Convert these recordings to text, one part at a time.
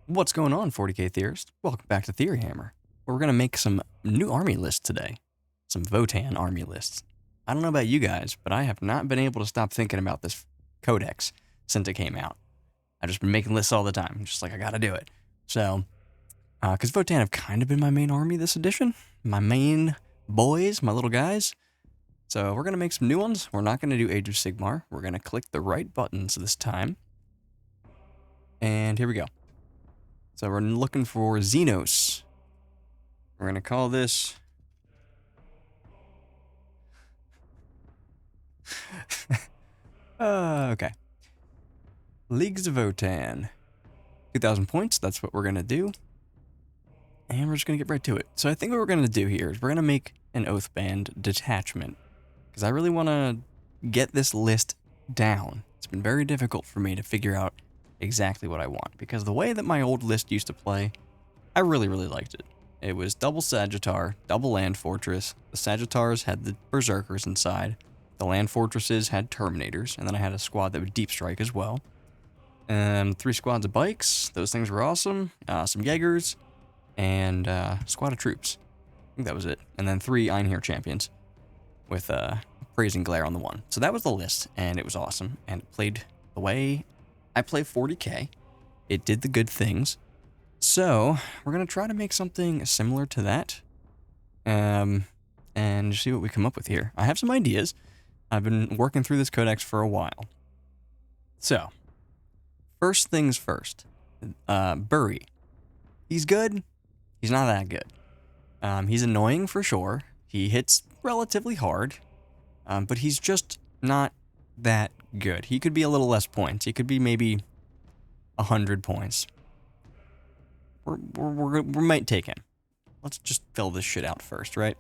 What's going on, 40k theorists? Welcome back to Theory Hammer, where we're going to make some new army lists today. Some Votann army lists. I don't know about you guys, but I have not been able to stop thinking about this codex since it came out. I've just been making lists all the time, just like I gotta do it. So, because Votann have kind of been my main army this edition, my main boys, my little guys. So we're going to make some new ones. We're not going to do Age of Sigmar. We're going to click the right buttons this time. And here we go. So we're looking for Xenos. We're going to call this... okay. Leagues of Votann. 2,000 points, that's what we're going to do. And we're just going to get right to it. So I think what we're going to do here is we're going to make an Oathband detachment. Because I really want to get this list down. It's been very difficult for me to figure out exactly what I want, because the way that my old list used to play, I really liked it. It was double Sagittar, double Land Fortress. The Sagittars had the Berserkers inside. The Land Fortresses had Terminators, and then I had a squad that would deep strike as well. 3 squads of bikes. Those things were awesome. Some Jaegers, and a squad of troops. I think that was it. And then 3 Einherjar champions with Praising Glare on the one. So that was the list, and it was awesome. And it played the way I play 40k. It did the good things. So we're going to try to make something similar to that. And see what we come up with here. I have some ideas. I've been working through this codex for a while. So, first things first. Bury. He's good. He's not that good. He's annoying for sure. He hits relatively hard. But he's just not that good. He could be a little less points. He could be maybe 100 points. We might take him. Let's just fill this shit out first, right?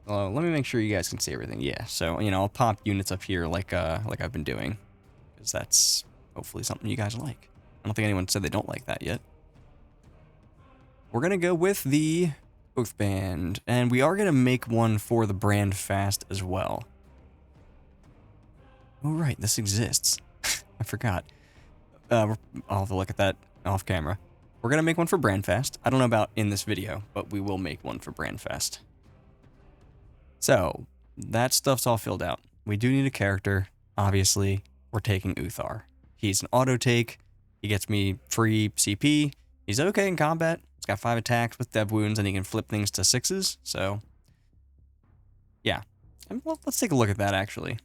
Let me make sure you guys can see everything. Yeah, so, I'll pop units up here like I've been doing, because that's hopefully something you guys like. I don't think anyone said they don't like that yet. We're going to go with the Oathband, and we are going to make one for the brand fast as well. Oh, right, this exists. I forgot. I'll have to look at that off camera. We're going to make one for Brandfast. I don't know about in this video, but we will make one for Brandfast. So, that stuff's all filled out. We do need a character. Obviously, we're taking Uthar. He's an auto-take. He gets me free CP. He's okay in combat. He's got 5 attacks with dev wounds, and he can flip things to 6s. So, yeah. Well, let's take a look at that, actually.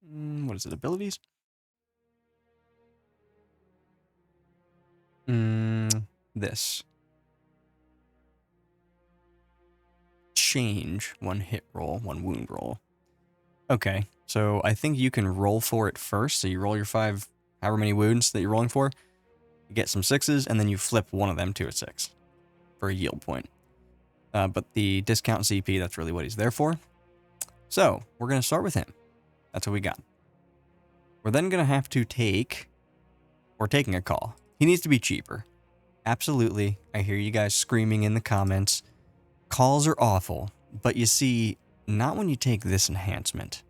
What is it? Abilities? This. Change 1 hit roll, 1 wound roll. Okay, so I think you can roll for it first. So you roll your 5, however many wounds that you're rolling for. You get some 6s, and then you flip one of them to a 6 for a yield point. But the discount CP, that's really what he's there for. So, we're going to start with him. That's what we got. We're then going to have to take... We're taking a call. He needs to be cheaper. Absolutely. I hear you guys screaming in the comments. Calls are awful. But you see, not when you take this enhancement.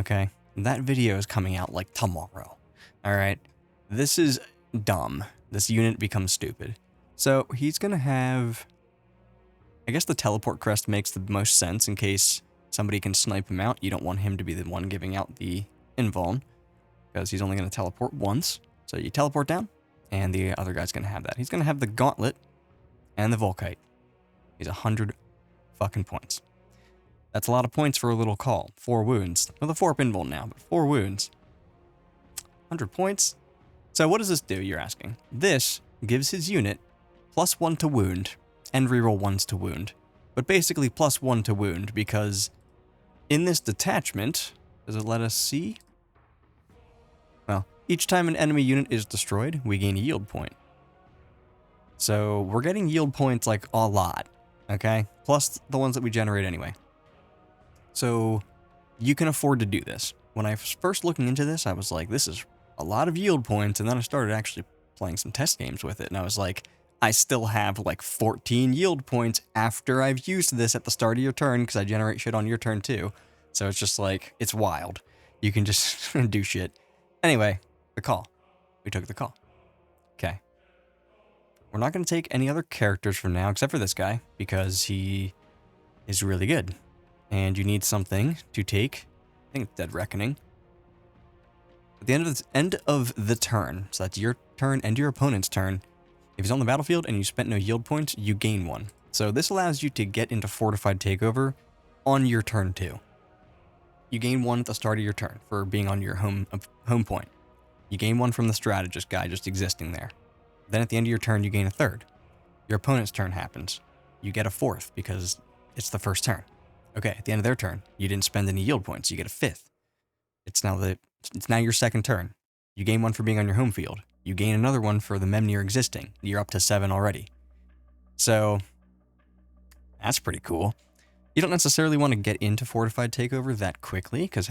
Okay? That video is coming out like tomorrow. Alright? This is dumb. This unit becomes stupid. So, he's going to have... I guess the teleport crest makes the most sense in case somebody can snipe him out. You don't want him to be the one giving out the invuln, because he's only going to teleport once. So you teleport down, and the other guy's going to have that. He's going to have the gauntlet and the Volkite. He's 100 fucking points. That's a lot of points for a little call. 4 wounds. Well, the 4 invuln now, but 4 wounds. 100 points. So what does this do, you're asking? This gives his unit +1 to wound, and reroll 1s to wound. But basically +1 to wound, because in this detachment, does it let us see? Well, each time an enemy unit is destroyed, we gain a yield point. So we're getting yield points like a lot, okay? Plus the ones that we generate anyway. So you can afford to do this. When I was first looking into this, I was like, this is a lot of yield points, and then I started actually playing some test games with it, and I was like, I still have like 14 yield points after I've used this at the start of your turn, because I generate shit on your turn too. So it's just like, it's wild. You can just do shit. Anyway, the call. We took the call. Okay. we're not going to take any other characters from now, except for this guy, because he is really good. And you need something to take. I think it's Dead Reckoning. At the end of the turn, so that's your turn and your opponent's turn, if he's on the battlefield and you spent no yield points, you gain 1. So this allows you to get into Fortified Takeover on your turn 2. You gain 1 at the start of your turn for being on your home point. You gain 1 from the strategist guy just existing there. Then at the end of your turn, you gain a 3rd. Your opponent's turn happens. You get a 4th because it's the first turn. Okay, at the end of their turn, you didn't spend any yield points. You get a 5th. It's now your second turn. You gain 1 for being on your home field. You gain another 1 for the Memnir existing. You're up to 7 already. So that's pretty cool. You don't necessarily want to get into Fortified Takeover that quickly, because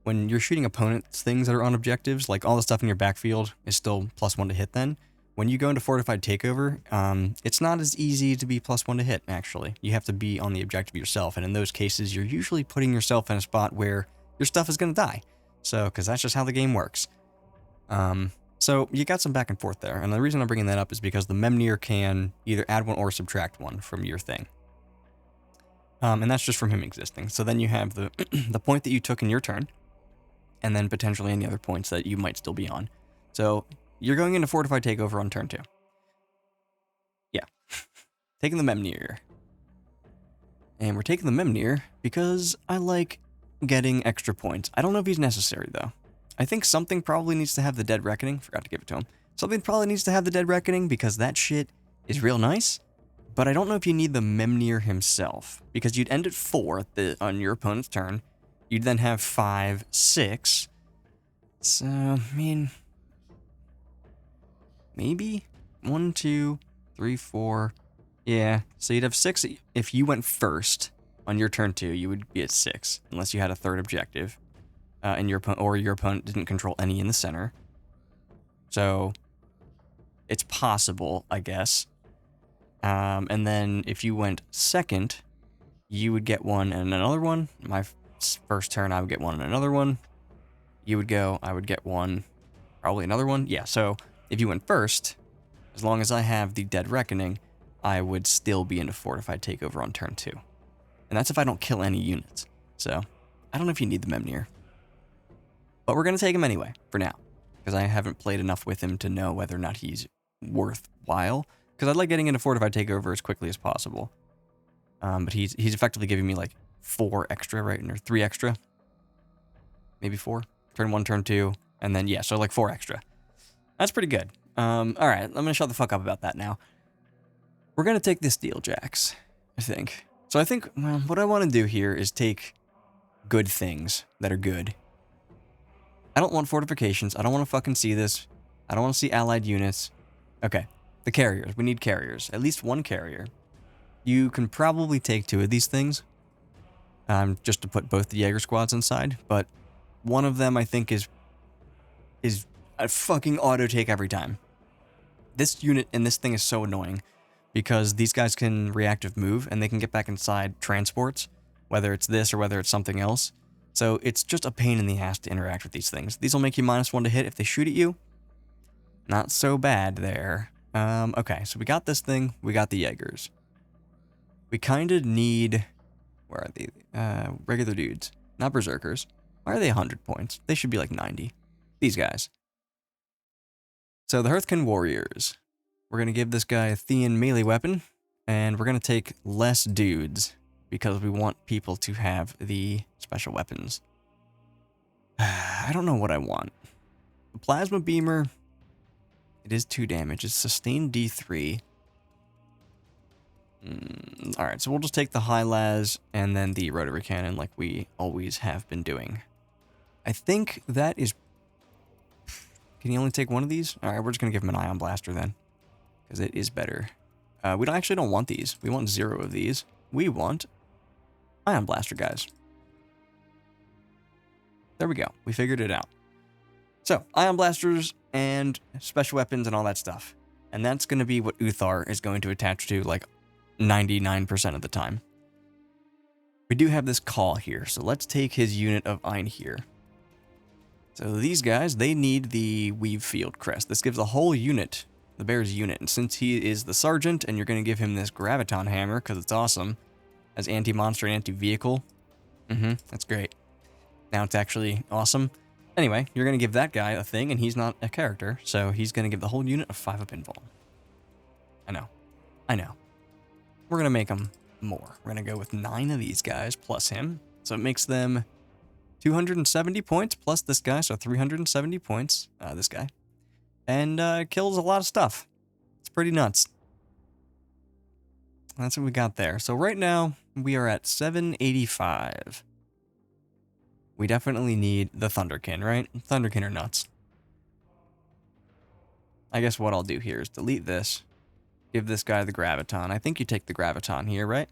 when you're shooting opponents, things that are on objectives, like all the stuff in your backfield is still +1 to hit then. When you go into Fortified Takeover, it's not as easy to be +1 to hit, actually. You have to be on the objective yourself, and in those cases, you're usually putting yourself in a spot where your stuff is going to die. So, because that's just how the game works. So you got some back and forth there, and the reason I'm bringing that up is because the Memnir can either add 1 or subtract 1 from your thing. And that's just from him existing. So then you have the the point that you took in your turn, and then potentially any other points that you might still be on. So you're going into Fortified Takeover on turn 2. Yeah. Taking the Memnir. And we're taking the Memnir because I like getting extra points. I don't know if he's necessary, though. I think something probably needs to have the Dead Reckoning. Forgot to give it to him. Something probably needs to have the Dead Reckoning because that shit is real nice. But I don't know if you need the Memnir himself, because you'd end at 4 on your opponent's turn. You'd then have 5, 6. So, I mean, maybe 1, 2, 3, 4. Yeah, so you'd have 6 if you went first on your turn 2. You would be at 6, unless you had a 3rd objective, and your opponent didn't control any in the center. So it's possible, I guess. And then if you went second, you would get 1 and another 1. My first turn, I would get 1 and another 1. You would go, I would get 1, probably another 1. Yeah, so if you went first, as long as I have the Dead Reckoning, I would still be into Fortified Takeover on turn 2. And that's if I don't kill any units. So I don't know if you need the Memnir. But we're going to take him anyway, for now. Because I haven't played enough with him to know whether or not he's worthwhile. Because I'd like getting into Fortified Takeover as quickly as possible. But he's effectively giving me like 4 extra, right? Or 3 extra. Maybe 4. Turn 1, turn 2. And then, yeah, so like 4 extra. That's pretty good. Alright, I'm going to shut the fuck up about that now. We're going to take this Steel Jacks, I think. So I think, well, what I want to do here is take good things that are good. I don't want fortifications. I don't want to fucking see this. I don't want to see allied units. Okay. The carriers. We need carriers. At least 1 carrier. You can probably take 2 of these things. Just to put both the Jaeger squads inside. But one of them, I think, is a fucking auto take every time. This unit and this thing is so annoying. Because these guys can reactive move, and they can get back inside transports. Whether it's this or whether it's something else. So it's just a pain in the ass to interact with these things. These will make you -1 to hit if they shoot at you. Not so bad there. Okay, so we got this thing. We got the Jaegers. We kind of need... Where are they? Regular dudes. Not Berserkers. Why are they 100 points? They should be like 90. These guys. So the Hearthkin Warriors. We're going to give this guy a Thean melee weapon. And we're going to take less dudes. Because we want people to have the special weapons. I don't know what I want. The Plasma Beamer... It is 2 damage. It's sustained D3. Alright, so we'll just take the High Las and then the Rotary Cannon like we always have been doing. I think that is... Can you only take 1 of these? Alright, we're just going to give him an Ion Blaster then. Because it is better. We actually don't want these. We want 0 of these. We want Ion Blaster, guys. There we go. We figured it out. So, Ion Blasters and special weapons and all that stuff. And that's going to be what Uthar is going to attach to, like, 99% of the time. We do have this call here, so let's take his unit of Einhir. So these guys, they need the Weave Field Crest. This gives a whole unit the bear's unit. And since he is the sergeant, and you're going to give him this graviton hammer, because it's awesome, as anti-monster and anti-vehicle. That's great. Now it's actually awesome. Anyway, you're going to give that guy a thing, and he's not a character, so he's going to give the whole unit a 5 up invuln. I know. We're going to make them more. We're going to go with 9 of these guys plus him, so it makes them 270 points plus this guy, so 370 points, this guy. And kills a lot of stuff. It's pretty nuts. That's what we got there. So right now, we are at 785. We definitely need the Thunderkin, right? Thunderkin are nuts. I guess what I'll do here is delete this. Give this guy the graviton. I think you take the graviton here, right?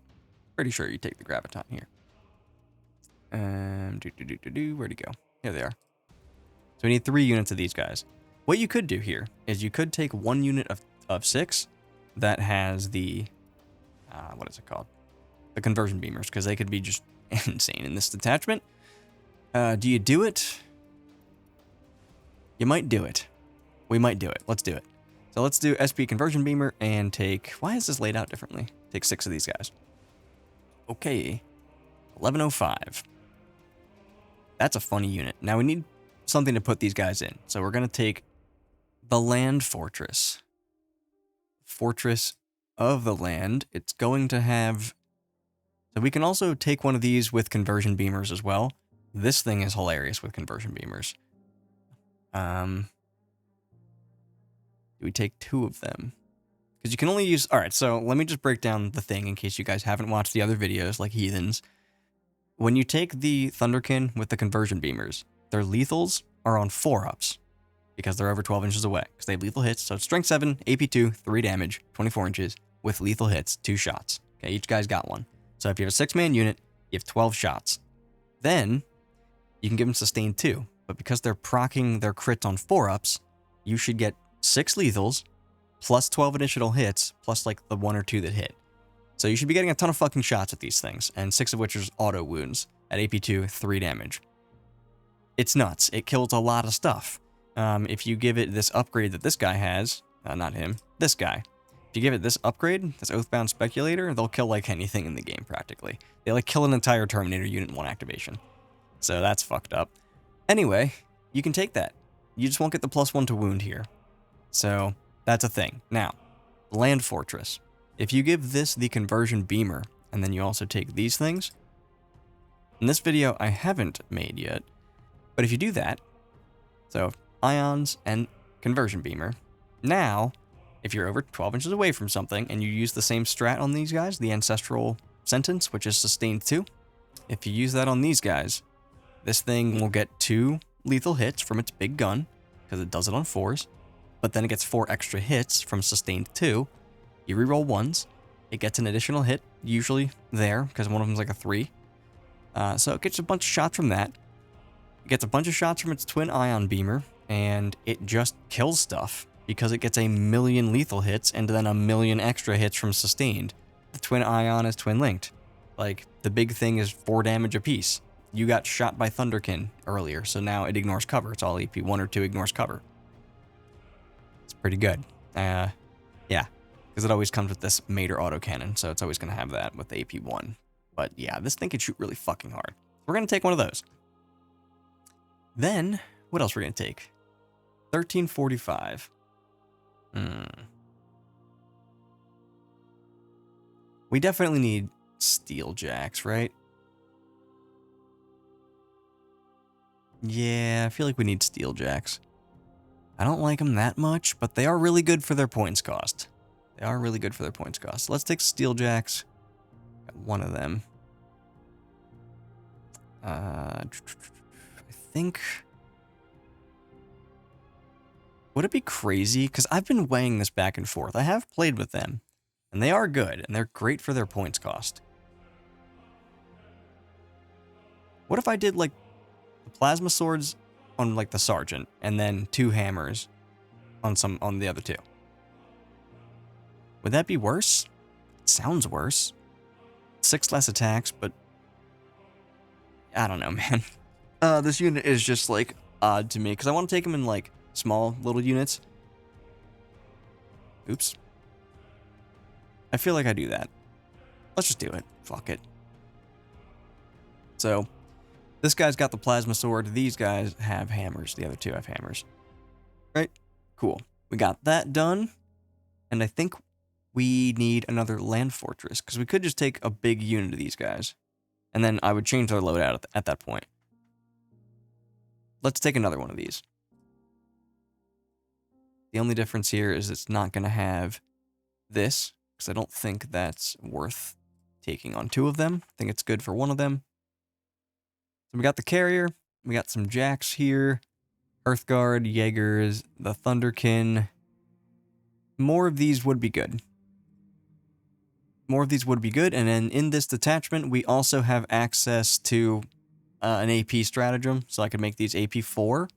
Pretty sure you take the graviton here. Where'd he go? Here they are. So we need 3 units of these guys. What you could do here is you could take 1 unit of 6 that has the, what is it called? The conversion beamers, because they could be just insane in this detachment. Do you do it? You might do it. We might do it. Let's do it. So let's do SP conversion beamer and take, why is this laid out differently? Take 6 of these guys. Okay. 1105. That's a funny unit. Now we need something to put these guys in. So we're going to take the land fortress. Fortress of the land. It's going to have, so we can also take one of these with conversion beamers as well. This thing is hilarious with conversion beamers. Do we take 2 of them? Because you can only use, alright, so let me just break down the thing in case you guys haven't watched the other videos like heathens. When you take the Thunderkin with the conversion beamers, their lethals are on 4-ups because they're over 12 inches away because they have lethal hits. So strength 7, AP 2, 3 damage, 24 inches with lethal hits, 2 shots. Okay, each guy's got one. So if you have a 6-man unit, you have 12 shots. Then you can give them sustained 2, but because they're proccing their crits on 4-ups, you should get 6 lethals plus 12 additional hits plus like the 1 or 2 that hit. So you should be getting a ton of fucking shots at these things, and 6 of which are auto wounds at AP2, 3 damage. It's nuts. It kills a lot of stuff. If you give it this upgrade that this guy has, not him, this guy. If you give it this upgrade, this Oathbound Speculator, they'll kill like anything in the game practically. They like kill an entire Terminator unit in 1 activation. So that's fucked up. Anyway, you can take that. You just won't get the +1 to wound here. So that's a thing. Now, Land Fortress. If you give this the conversion beamer, and then you also take these things, in this video I haven't made yet, but if you do that, so ions and conversion beamer, now, if you're over 12 inches away from something and you use the same strat on these guys, the Ancestral Sentence, which is sustained 2, if you use that on these guys, this thing will get 2 lethal hits from its big gun, because it does it on 4s, but then it gets 4 extra hits from sustained 2. You reroll 1s, it gets an additional hit, usually there, because one of them's like a 3. So it gets a bunch of shots from that. It gets a bunch of shots from its twin ion beamer, and it just kills stuff, because it gets a million lethal hits, and then a million extra hits from sustained. The twin ion is twin linked. Like, the big thing is 4 damage apiece. You got shot by Thunderkin earlier, so now it ignores cover. It's all AP. 1 or 2 ignores cover. It's pretty good. Yeah. Because it always comes with this Mater autocannon, so it's always going to have that with the AP 1. But yeah, this thing can shoot really fucking hard. We're going to take one of those. Then, what else we're going to take? 1345. We definitely need Steel Jacks, right? Yeah, I feel like we need Steel Jacks. I don't like them that much, but they are really good for their points cost. They are really good for their points cost. Let's take Steel Jacks. Got one of them. I think... Would it be crazy? Because I've been weighing this back and forth. I have played with them, and they are good, and they're great for their points cost. What if I did, like, the plasma swords on, like, the sergeant, and then 2 hammers on the other 2? Would that be worse? It sounds worse. 6 less attacks, but I don't know, man. This unit is just, like, odd to me, because I want to take them in, like, small little units. Oops. I feel like I do that. Let's just do it. Fuck it. So, this guy's got the plasma sword. These guys have hammers. The other two have hammers. Right? Cool. We got that done. And I think we need another land fortress, because we could just take a big unit of these guys. And then I would change their loadout at that point. Let's take another one of these. The only difference here is it's not going to have this, because I don't think that's worth taking on two of them. I think it's good for one of them. So we got the carrier, we got some jacks here, Hearthguard, Jaegers, the Thunderkin. More of these would be good. More of these would be good, and then in this detachment, we also have access to an AP stratagem, so I could make these AP 4.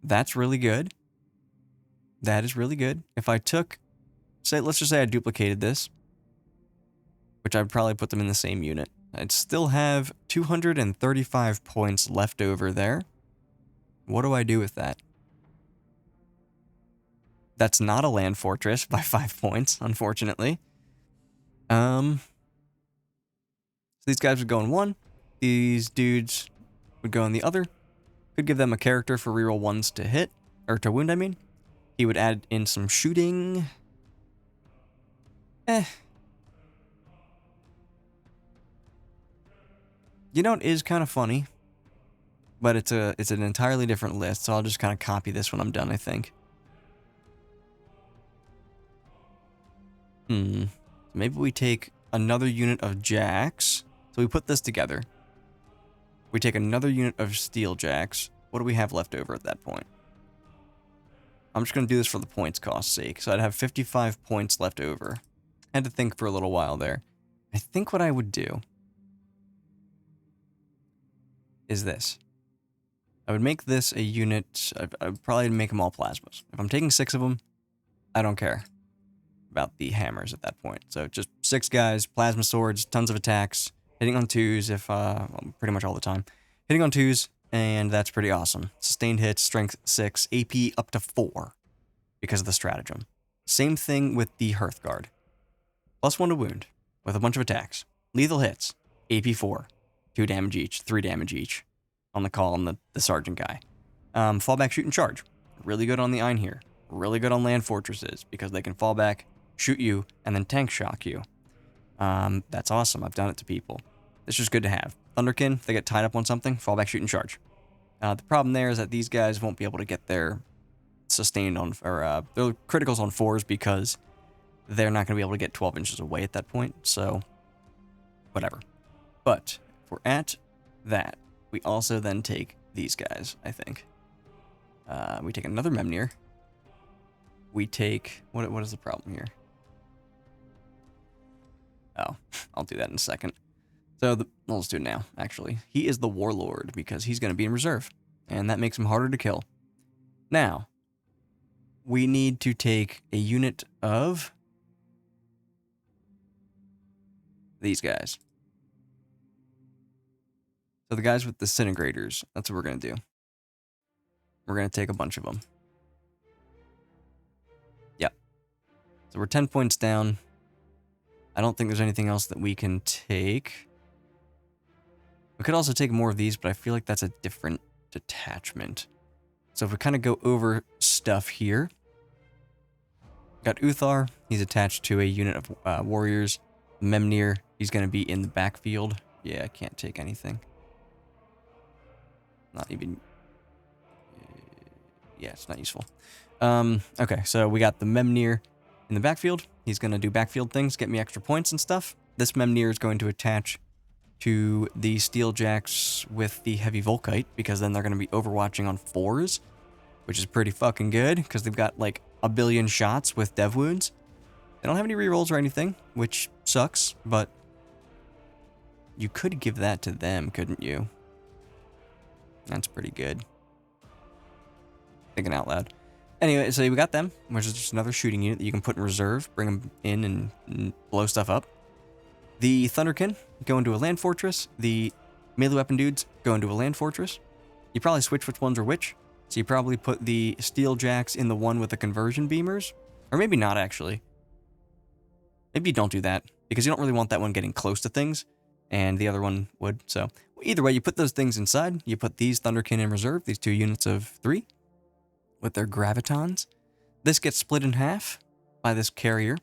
That's really good. That is really good. If I took, let's just say I duplicated this, which I'd probably put them in the same unit. I'd still have 235 points left over there. What do I do with that? That's not a land fortress by 5 points, unfortunately. So these guys would go in one. These dudes would go in the other. Could give them a character for reroll ones to hit, or to wound, I mean. He would add in some shooting. You know, it is kind of funny, but it's an entirely different list, so I'll just kind of copy this when I'm done, I think. Maybe we take another unit of jacks. So we put this together. We take another unit of steel jacks. What do we have left over at that point? I'm just going to do this for the points cost sake. So I'd have 55 points left over. I had to think for a little while there. I think what I would do is this. I would make this a unit. I'd probably make them all plasmas. If I'm taking 6 of them, I don't care about the hammers at that point. So just 6 guys, plasma swords, tons of attacks, hitting on 2s if, pretty much all the time. Hitting on 2s, and that's pretty awesome. Sustained hits, strength 6, AP up to 4 because of the stratagem. Same thing with the Hearthguard. +1 to wound with a bunch of attacks. Lethal hits, AP 4, 2 damage each, 3 damage each on the call on the sergeant guy. Fallback, shoot, and charge. Really good on the Ein here. Really good on land fortresses because they can fall back, shoot you, and then tank shock you. That's awesome. I've done it to people. It's just good to have. Thunderkin, if they get tied up on something, fall back, shoot, and charge. The problem there is that these guys won't be able to get their sustained on, or their criticals on 4s because they're not going to be able to get 12 inches away at that point, so whatever. But if we're at that, we also then take these guys, I think. We take another Memnir. We take... What is the problem here? Oh, I'll do that in a second. So, let's do it now, actually. He is the Warlord, because he's going to be in reserve. And that makes him harder to kill. Now, we need to take a unit of these guys. So the guys with disintegrators, that's what we're going to do. We're going to take a bunch of them. Yep. So we're 10 points down. I don't think there's anything else that we can take. We could also take more of these, but I feel like that's a different detachment. So if we kind of go over stuff here. Got Uthar. He's attached to a unit of warriors. Memnir, he's going to be in the backfield. Yeah, I can't take anything. Not even... Yeah, it's not useful. Okay, so we got the Memnir in the backfield. He's going to do backfield things, get me extra points and stuff. This Memnir is going to attach to the Steeljacks with the Heavy Volkite, because then they're going to be overwatching on 4s, which is pretty fucking good, because they've got like a billion shots with dev wounds. They don't have any rerolls or anything, which sucks, but you could give that to them, couldn't you? That's pretty good. Thinking out loud. Anyway, so we got them, which is just another shooting unit that you can put in reserve, bring them in and blow stuff up. The Thunderkin go into a land fortress. The melee weapon dudes go into a land fortress. You probably switch which ones are which. So you probably put the Steeljacks in the one with the conversion beamers. Or maybe not, actually. Maybe you don't do that, because you don't really want that one getting close to things, and the other one would. So either way, you put those things inside. You put these Thunderkin in reserve, these 2 units of 3, with their gravitons. This gets split in half by this carrier,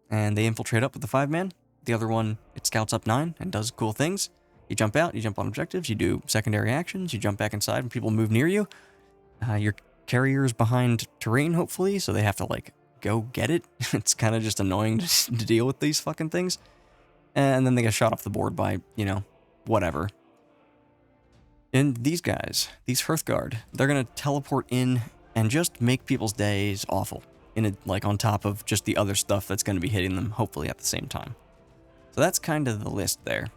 and they infiltrate up with the 5-man. The other one, it scouts up 9 and does cool things. You jump out, you jump on objectives, you do secondary actions, you jump back inside when people move near you. Your carrier is behind terrain, hopefully, so they have to, like, go get it. It's kind of just annoying to deal with these fucking things. And then they get shot off the board by, you know, whatever. And these guys, these Hearthguard, they're going to teleport in and just make people's days awful. Like, on top of just the other stuff that's going to be hitting them, hopefully, at the same time. So that's kind of the list there.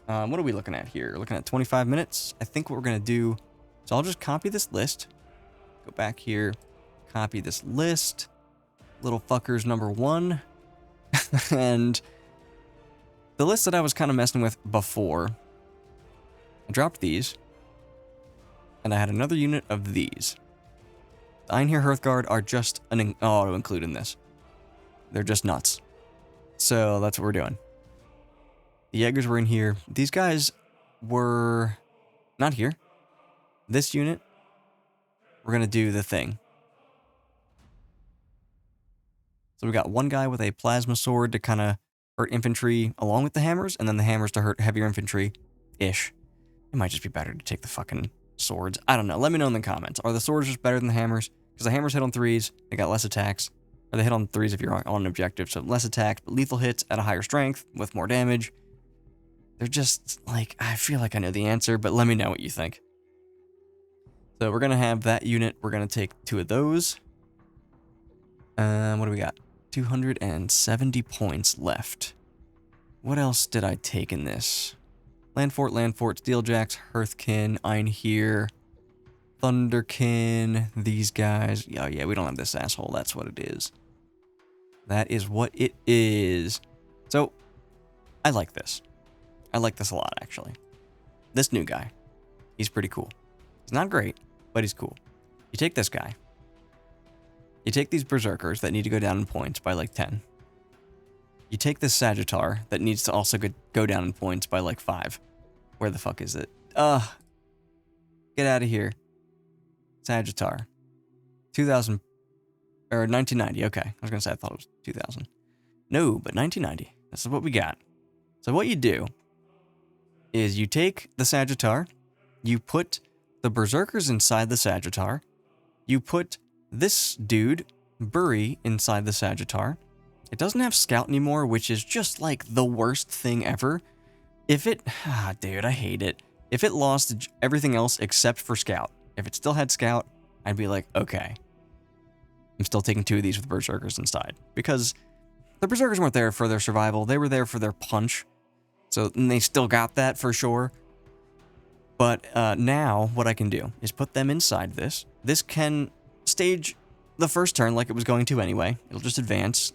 What are we looking at here? We're looking at 25 minutes. I think what we're going to do... So I'll just copy this list. Go back here. Copy this list. Little fuckers number 1. And the list that I was kind of messing with before, I dropped these, and I had another unit of these. The Einherjar Hearthguard are just an auto-include in this. They're just nuts. So that's what we're doing. The Jaegers were in here. These guys were not here. This unit, we're going to do the thing. So we got one guy with a plasma sword to kind of hurt infantry along with the hammers, and then the hammers to hurt heavier infantry-ish. It might just be better to take the fucking swords. I don't know. Let me know in the comments. Are the swords just better than the hammers? Because the hammers hit on 3s, they got less attacks. Or they hit on 3s if you're on an objective, so less attacks, but lethal hits at a higher strength with more damage. They're just, like, I feel like I know the answer, but let me know what you think. So we're going to have that unit. We're going to take 2 of those. What do we got? 270 points left. What else did I take in this? Landfort, Steeljacks, Hearthkin, Einherjar, Thunderkin, these guys. Oh yeah, we don't have this asshole. That's what it is. That is what it is. So, I like this. I like this a lot, actually. This new guy. He's pretty cool. He's not great, but he's cool. You take this guy. You take these Berserkers that need to go down in points by like 10. You take this Sagittar that needs to also go down in points by like 5. Where the fuck is it? Get out of here. Sagittar. 2000, or 1990, okay. I was gonna say I thought it was 2000. No, but 1990. This is what we got. So what you do is you take the Sagittar, you put the Berserkers inside the Sagittar, you put this dude, Bury, inside the Sagittar. It doesn't have Scout anymore, which is just like the worst thing ever. If it... dude, I hate it. If it lost everything else except for Scout, if it still had Scout, I'd be like, okay. I'm still taking 2 of these with Berserkers inside. Because the Berserkers weren't there for their survival. They were there for their punch. So and they still got that for sure. But now what I can do is put them inside this. This can stage the first turn like it was going to anyway. It'll just advance.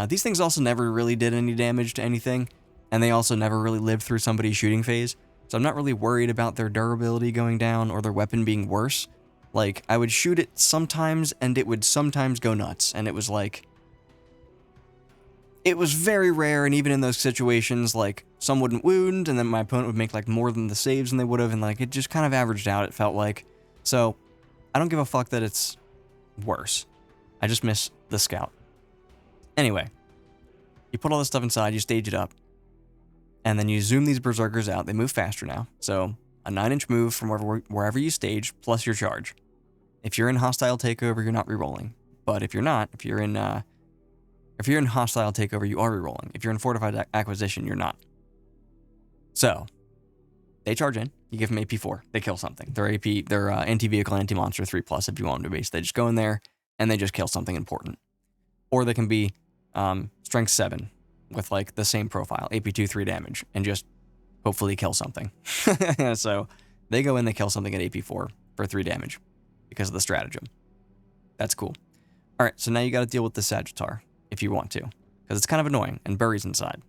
These things also never really did any damage to anything. And they also never really lived through somebody's shooting phase. So I'm not really worried about their durability going down or their weapon being worse. Like, I would shoot it sometimes and it would sometimes go nuts. And it was like... It was very rare, and even in those situations, like, some wouldn't wound, and then my opponent would make, like, more than the saves than they would have, and, like, it just kind of averaged out, it felt like. So, I don't give a fuck that it's worse. I just miss the Scout. Anyway, you put all this stuff inside, you stage it up, and then you zoom these Berserkers out. They move faster now, so a 9-inch move from wherever you stage, plus your charge. If you're in hostile takeover, you're not rerolling. But if you're not, if you're in hostile takeover, you are rerolling. If you're in fortified acquisition, you're not. So, they charge in. You give them AP 4. They kill something. They're anti-vehicle, anti-monster 3+ if you want them to be. So they just go in there and they just kill something important. Or they can be strength 7 with like the same profile, AP 2, 3 damage, and just hopefully kill something. So they go in, they kill something at AP 4 for 3 damage because of the stratagem. That's cool. All right, so now you got to deal with the Sagittar if you want to, because it's kind of annoying, and Bury's inside.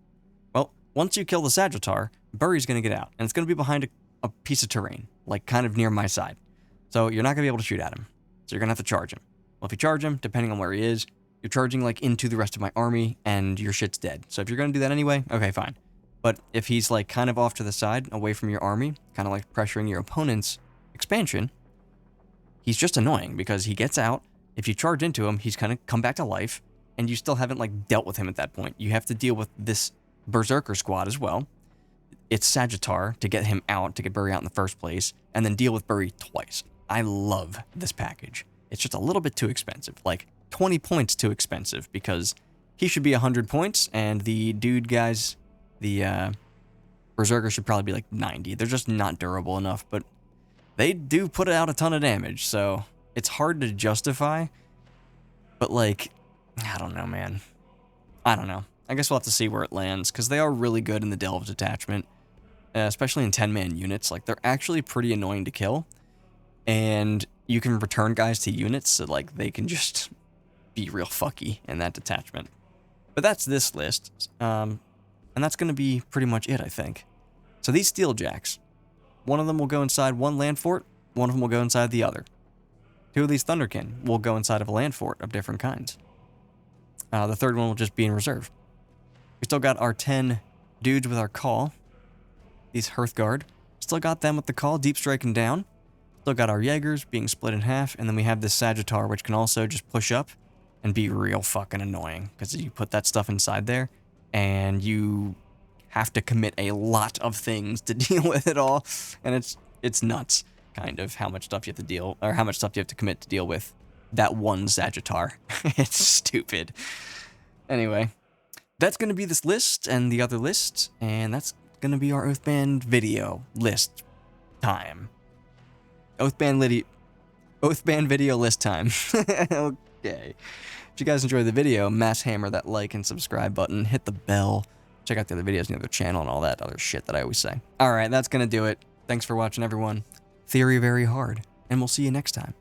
Well, once you kill the Sagittar, Bury's going to get out, and it's going to be behind a piece of terrain, like kind of near my side. So you're not going to be able to shoot at him. So you're going to have to charge him. Well, if you charge him, depending on where he is, You're charging, like, into the rest of my army, and your shit's dead. So if you're going to do that anyway, okay, fine. But if he's, like, kind of off to the side, away from your army, kind of like pressuring your opponent's expansion, he's just annoying because he gets out. If you charge into him, he's kind of come back to life, and you still haven't, like, dealt with him at that point. You have to deal with this Berserker squad as well. It's Sagittar to get him out, to get Bury out in the first place, and then deal with Bury twice. I love this package. It's just a little bit too expensive. Like, 20 points too expensive, because he should be 100 points, and the dude guys, the Berserker should probably be like 90. They're just not durable enough, but they do put out a ton of damage, so it's hard to justify. But, like, I don't know, man. I don't know. I guess we'll have to see where it lands, because they are really good in the Delve Detachment, especially in 10-man units. Like, they're actually pretty annoying to kill, and you can return guys to units, so, like, they can just be real fucky in that detachment. But that's this list, and that's going to be pretty much it, I think. So these Steeljacks, one of them will go inside one land fort, one of them will go inside the other. Two of these Thunderkin will go inside of a land fort of different kinds. The third one will just be in reserve. We still got our 10 dudes with our call. These Hearthguard. Still got them with the call, deep striking down. Still got our Jaegers being split in half, and then we have this Sagittar, which can also just push up and be real fucking annoying, because you put that stuff inside there, and you have to commit a lot of things to deal with it all, and it's nuts, kind of, how much stuff you have to deal, or how much stuff you have to commit to deal with that one Sagittar. It's stupid. Anyway, that's going to be this list, and the other list, and that's going to be our Oathband video list time. Oathband video list time. Okay. If you guys enjoyed the video, mass hammer that like and subscribe button, hit the bell, check out the other videos on the other channel and all that other shit that I always say. Alright, that's gonna do it. Thanks for watching, everyone. Theory very hard, and we'll see you next time.